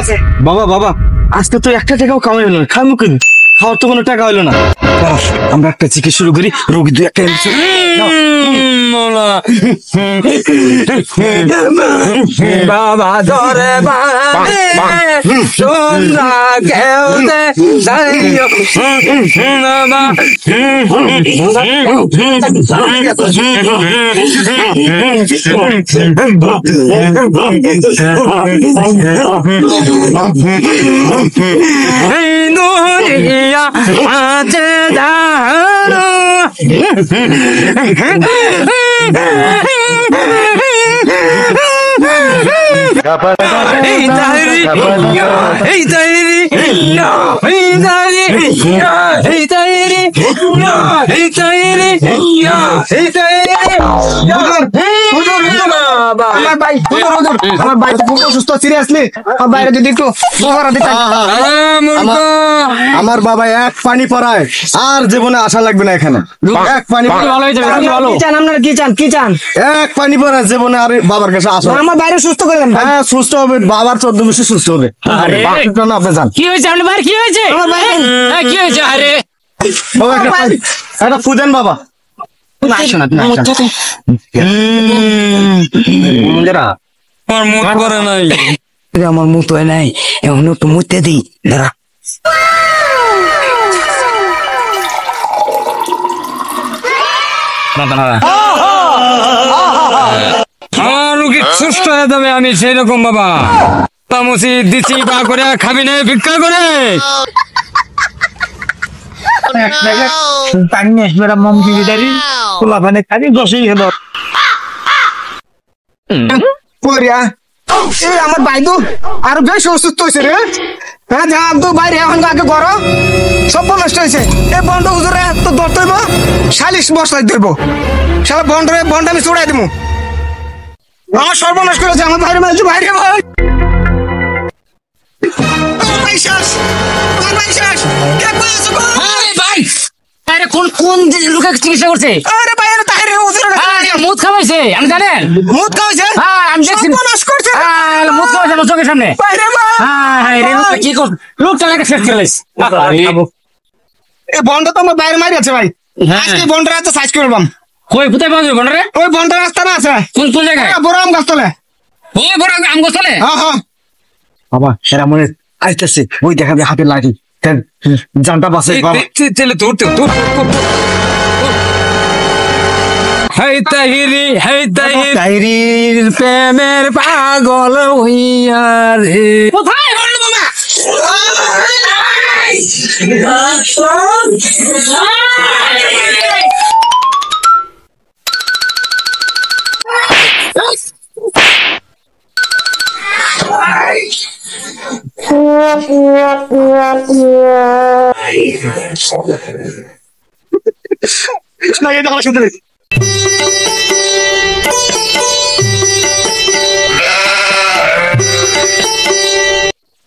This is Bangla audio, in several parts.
আছে। বাবা বাবা আজকে তো একটা টাকাও কামাই হলো না, খামু কি খাওয়ার তো কোনো টাকা হলো না। আমরা একটা চিকিৎসা শুরু করি, রোগী দুই একটা বাবা ধরে তোমরা কেউ যাইও বাবা দুনিয়া আছে জানো আমার বাবা এক পানি পড়ায় আর জীবনে আশা লাগবে না এখানে। এক পানি কি চান এক পানি পড়ায় জীবনে আর বাবার কাছে আসা। আমার বাইরে সুস্থ করে দেন। হ্যাঁ সুস্থ হবে, বাবার 14 বেশি সুস্থ হবে। আপনি যান। কি হয়েছে আপনার বাইরে কি হয়েছে? কি হয়েছে? আরে একটা ফুদেন বাবা। আমার মুখ হয় নাই, এখন একটু মুতে দিই দাঁড়া। আমার রুগী সুস্থ হয়ে যাবে, আমি সেই রকম বাবা তামসি দিচ্ছি বা করে খাবি না ভিক্ষা করে। আমার বাইদু আর বেশ অসুস্থ হয়েছে রে। হ্যাঁ যা তো বাইরে এখন আগে করো, সব নষ্ট হয়েছে। এই বন্ড হুজুরে তো ধরতে হইব, 40 বস্তায় ধরবো। সারা বন্ড আমি চড়াই দেবো। আমার সর্বনাশ করেছে, আমার বাইরে মারছে বাইরে ভাই। কোন লোকে চিকিৎসা করছে? আরে ভাই আরে তাহিরে মুদ খাওয়াইছে, আমি জানেন মুদ খাওয়াইছে। হ্যাঁ আমি দেখছি মুদ খাওয়াইছে আমার চোখের সামনে। হ্যাঁ কি কর লোকটা লাগে শেষ করে লাইছে। এই বন্ড তো আমার বাইরে মারি আছে ভাই। আজকে বন্ডের রাস্তা সাইজ করবাম। কই কোথায় পাওয়া যাবে বন্ডরে? ওই বন্ডের রাস্তা না আছে। কোন জায়গায়? বড় আম গাছ তলে। ও বড় আম গাছ তলে? হ্যাঁ হ্যাঁ বাবা সেটা মনে আইতেছে, ওই দেখাবে হাতে লাঠি, জানটা বাসে বাবা। চলে তোর হেই তাহিরির প্রেমের পাগল হইয়া রে। কোথায় হল বাবা?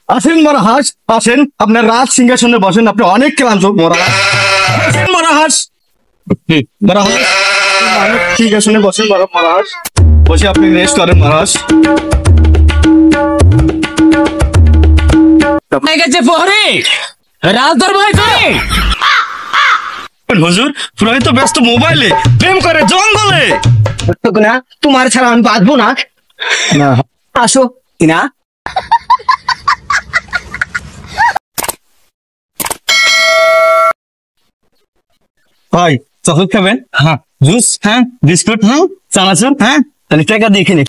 আসেন মরাহাস, আসেন আপনার রাজ সিংহাসনে বসেন। আপনি অনেক ক্লান্ত মরাহাস। মরাহাস সিংহাসনে বসেন মরাহাস, বসে আপনি রেস্ট করেন মরাহাস। হুজুর পুরাই তো ব্যস্ত মোবাইলে, প্রেম করে জঙ্গলে। না তোমার ছাড়া আমি বাঁচবো না। আসো না ভাই চকলেট খাবেন? হ্যাঁ জুস, হ্যাঁ বিস্কুট, হ্যাঁ চানাচুর, হ্যাঁ তাহলে টাকা দিয়ে কিনে।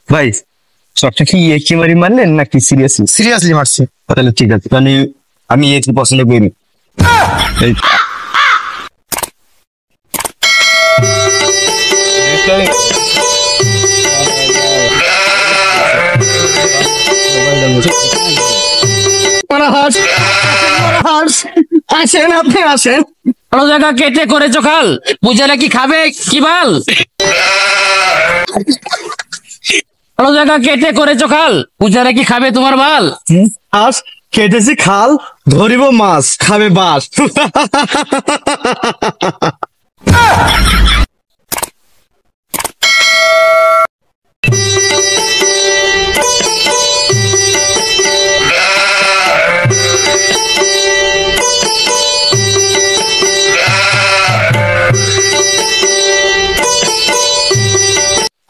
ভাই সবটা কি একেবারে মারলেন নাকি সিরিয়াসলি মারছি? তাহলে ঠিক আছে, তাহলে আমি একটু পছন্দ করি। আসেন আপনি আসেন। ভালো জায়গা কেটে করেছো খাল, পূজারা কি খাবে কি বাল? ভালো জায়গা কেটে করেছো খাল, পূজারা কি খাবে তোমার বাল? আস কেটেছি খাল, ধরিব মাছ, খাবে বাস।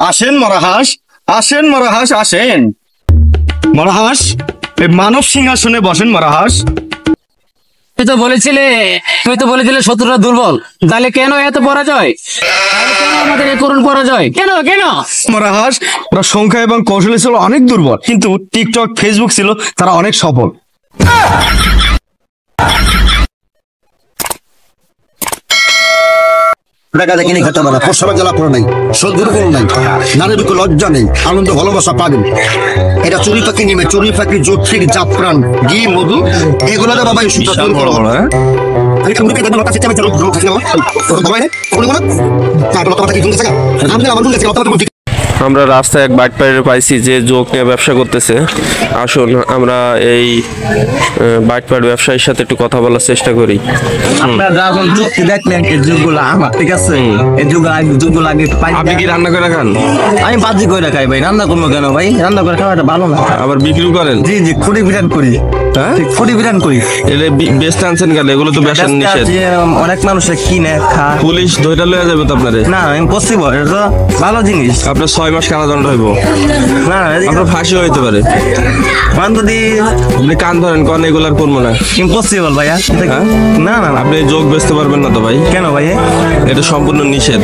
আসেন মরাহাস, আসেন মরাহাস, আসেন মরাহাস, এই মানব সিংহাসনে বসেন মরাহাস। তুই তো বলেছিলে শত্রুরা দুর্বল, তাহলে কেন এত পরাজয়? তাহলে কেন আমাদের এই করুণ পরাজয়? কেন কেন? মরাহাস, ওরা সংখ্যা এবং কৌশলে ছিল অনেক দুর্বল, কিন্তু টিকটক ফেসবুক ছিল তারা অনেক সফল। দেখা দেখি খেতে পারে প্রসবের জ্বালা পড়ে নাই, সহ্যের কোনো নাই, নারীর বুকে লজ্জা নেই, আনন্দ ভালোবাসা পাবেন। এটা চুরি পাখি নিমে, চুরি পাখি জোটফিক জাফরান ঘি মধু এগুলোতে বাবা এই সুতা তৈরি করো। আমি কামড়ে কেটে লতা চেঁচে চেঁচে রোগ খাচ্ছি বাবা, ভয় নেই কোনো কোনো তার লতা পাতা কি শুনতে থাকা আমি আমার শুনতে লতা পাতা। আমরা রাস্তায় এক বাইক পাইরে পাইছি যে যোগ নিয়ে ব্যবসা করতেছে। আসুন আমরা এই বাইক পাইর ব্যবসায়ীর সাথে একটু কথা বলার চেষ্টা করি। যখন যুক্তি দেখলেন এই যুগগুলো আমার ঠিক আছে, এই যুগগুলো আগে আপনি কি রান্না করে খান? আমি বাজি করে খাই ভাই, রান্না করবো কেন ভাই? রান্না করে খাওয়াটা ভালো না। আবার বিক্রি করেন? জি জি, ফুটি বিরান করি। হ্যাঁ, ফুটি বিরান করি। এলে বেচতে আনছেন কেন? এগুলো তো বেচার নিষেধ। অনেক মানুষে কিনে খায়। পুলিশ ধরে লয়ে যাবে তো আপনারে। না ইম্পসিবল, এটা তো ভালো জিনিস। আপনার 6 মাস কারাদণ্ড হইব, না আপনার ফাঁসি হইতে পারে। যদি আপনি কান ধরেন, কন এগুলার করবো না। ইম্পসিবল ভাইয়া। হ্যাঁ? না না না, আপনি যোগ বেচতে পারবেন না তো ভাই। কেন ভাই? এটা সম্পূর্ণ নিষেধ।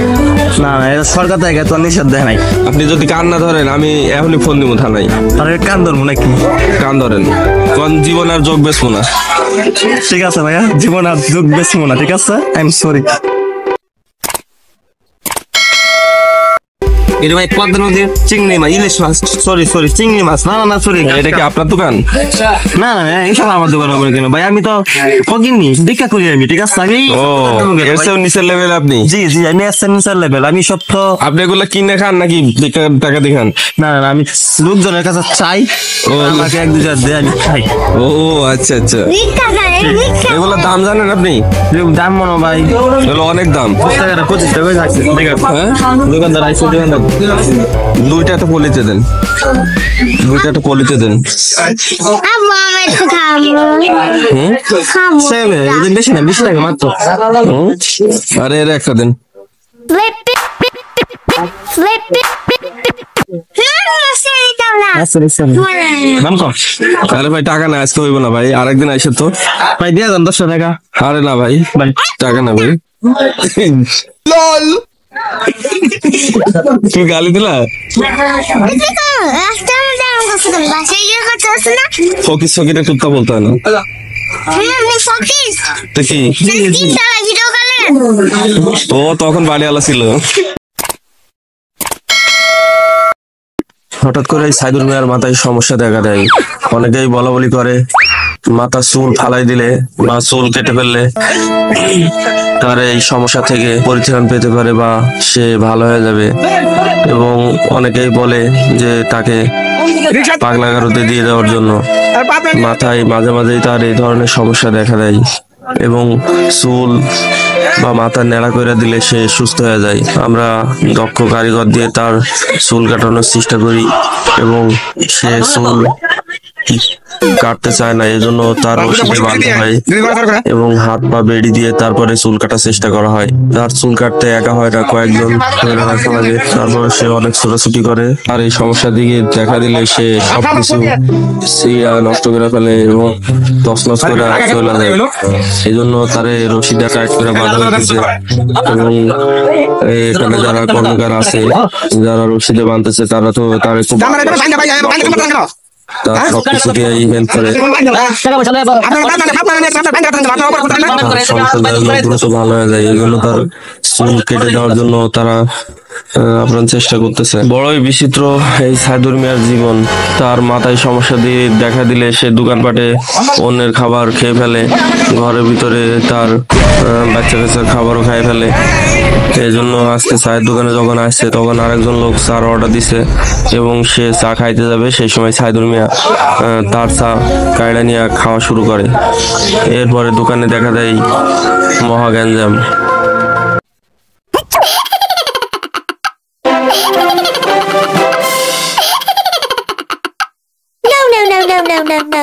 না না, এটা সরকার থেকে তো নিষেধ দেয় নাই। আপনি যদি কান না ধরেন আমি এখনই ফোন দিব থানায়। আর কান ধরবো নাকি? কান ধরেন, কোন জীবন আর যোগ বেচবো না। ঠিক আছে ভাইয়া, জীবন আর যোগ বেচবো না, ঠিক আছে? I am sorry. এটা ভাই পদ্মা নদীর চিংড়ি মাছ, ইলিশ মাছ, সরি সরি চিংড়ি মাছ। না না না সরি, এটা কি আপনার দোকান? না না এইসব আমার দোকান হবে কেন ভাই? আমি তো কিনি ভিক্ষা করি আমি, ঠিক আছে? আমি ও এর চেয়েও নিচের লেভেল আপনি? জি জি, আমি এসেন্সিয়াল লেভেল। আমি সব তো আপনি এগুলো কিনে খান নাকি টাকা দিয়ে খান? না না, আমি লোকজনের কাছে চাই, আমাকে 1-2 দেয়, আমি খাই। ও আচ্ছা আচ্ছা, এগুলো দাম জানেন আপনি? দাম মনে ভাই এগুলো অনেক দাম। 25 টাকা যাচ্ছে। হ্যাঁ, দোকানদার আইসে, দোকানদার দুইটা একটা পলিতে দেন, দুইটা একটা পলিতে দেন। বেশি না, 20 টাকা মাত্র। আরে এর একটা দেন। দাম কম আরে ভাই টাকা না, আজকে হইব না ভাই, আরেকদিন আইসে তো। ভাই দিয়ে দেন 10 টাকা। আরে না ভাই, টাকা না ভাই। তুমি গালি দিলা? ফকিস ফকিরে কুত্তা বলতে হয় না তো কি? ও তখন বাড়িওয়ালা ছিল। হঠাৎ করে সাইদুল মিয়ার মাথায় সমস্যা দেখা দেয়। অনেকেই বলা বলি করে মাথা চুল ফালাই দিলে বা চুল কেটে ফেললে তার এই সমস্যা থেকে পরিত্রাণ পেতে পারে বা সে ভালো হয়ে যাবে, এবং অনেকেই বলে যে তাকে পাগলা গারদে দিয়ে দেওয়ার জন্য। মাথায় মাঝে মাঝেই তার এই ধরনের সমস্যা দেখা দেয় এবং চুল বা মাথা নেড়া করে দিলে সে সুস্থ হয়ে যায়। আমরা দক্ষ কারিগর দিয়ে তার চুল কাটানোর চেষ্টা করি এবং সে চুল কাটতে চায় না, এজন্য তার রশিদে বাঁধা হয় এবং হাত পা বেড়ি দিয়ে তারপরে চুল কাটার চেষ্টা করা হয়। তার চুল কাটতে একা হয় না, কয়েকজন ধরে রাখা লাগে। তারপরে সে অনেক ছোটাছুটি করে, আর এই সমস্যার দিকে দেখা দিলে সে সবকিছু নষ্ট করে ফেলে এবং তছনছ করে চলে যায়। এই জন্য তার রশিদা টাইট করে বাঁধা হয়েছে এবং এখানে যারা কর্মকার আছে, যারা রশিদে বাঁধতেছে, তারা তো তার খুব তার সবকিছু দিয়ে হেল্প করে। দ্রুত ভালো হয়ে যায়, এগুলো তার চুল কেটে দেওয়ার জন্য তারা আপনার চেষ্টা করতেছে। বড়ই বিচিত্র এই সাইদুল মিয়ার জীবন। তার মাথায় সমস্যা দিয়ে দেখা দিলে সে দোকানপাটে অন্যের খাবার খেয়ে ফেলে, ঘরের ভিতরে তার বাচ্চা কাচ্চার খাবারও খাই ফেলে। এই জন্য আজকে চায়ের দোকানে যখন আসছে তখন আরেকজন লোক চার অর্ডার দিছে এবং সে চা খাইতে যাবে, সেই সময় সাইদুল মিয়া তার চা কায়দা নিয়ে খাওয়া শুরু করে। এরপরে দোকানে দেখা দেয় মহা গ্যাঞ্জাম। No, no, no, no, no, no, no.